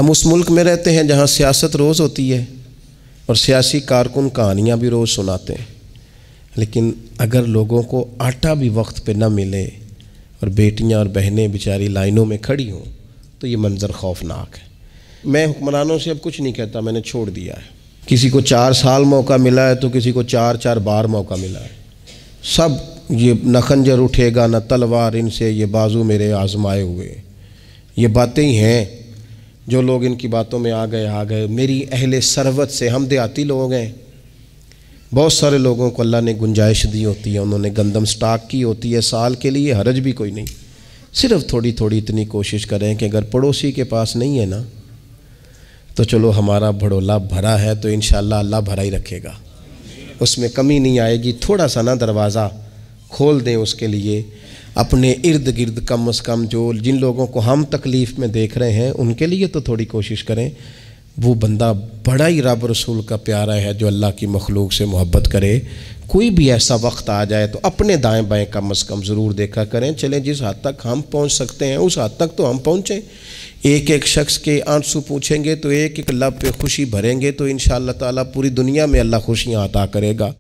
ہم اس ملک میں رہتے ہیں جہاں سیاست روز ہوتی ہے اور سیاسی کارکن کہانیاں بھی روز سناتے ہیں، لیکن اگر لوگوں کو آٹا بھی وقت پہ نہ ملے اور بیٹیاں اور بہنیں بیچاری لائنوں میں کھڑی ہوں تو یہ منظر خوفناک ہے۔ میں حکمرانوں سے اب کچھ نہیں کہتا، میں نے چھوڑ دیا ہے۔ کسی کو 4 سال موقع ملا ہے تو کسی کو 4 بار موقع ملا ہے۔ سب یہ نہ خنجر اٹھے گا نہ تلوار ان سے، یہ بازو میرے آزمائے ہوئے، یہ باتیں ہی ہیں۔ جو لوگ ان کی باتوں میں آ گئے۔ میری اہل ثروت سے، ہم دیہاتی لوگ ہیں، بہت سارے لوگوں کو اللہ نے گنجائش دی ہوتی ہے، انہوں نے گندم سٹاک کی ہوتی ہے سال کے لیے، حرج بھی کوئی نہیں۔ صرف تھوڑی تھوڑی اتنی کوشش کریں کہ اگر پڑوسی کے پاس نہیں ہے نا تو چلو ہمارا بھڑولا بھرا ہے تو انشاءاللہ اللہ بھرا ہی رکھے گا، اس میں کمی نہیں آئے گی۔ تھوڑا سا نا دروازہ کھول دیں اس کے لیے، اپنے ارد گرد کم از کم جو جن لوگوں کو ہم تکلیف میں دیکھ رہے ہیں ان کے لیے تو تھوڑی کوشش کریں۔ وہ بندہ بڑا ہی رب رسول کا پیارا ہے جو اللہ کی مخلوق سے محبت کرے۔ کوئی بھی ایسا وقت آ جائے تو اپنے دائیں بائیں کم از کم ضرور دیکھا کریں۔ چلیں جس حد تک ہم پہنچ سکتے ہیں اس حد تک تو ہم پہنچیں۔ ایک ایک شخص کے آنسو پوچھیں گے تو ایک ایک لب پہ خوشی بھریں گے تو انشاءاللہ تعالیٰ پوری دنیا میں اللہ خوشیاں عطا کرے گا۔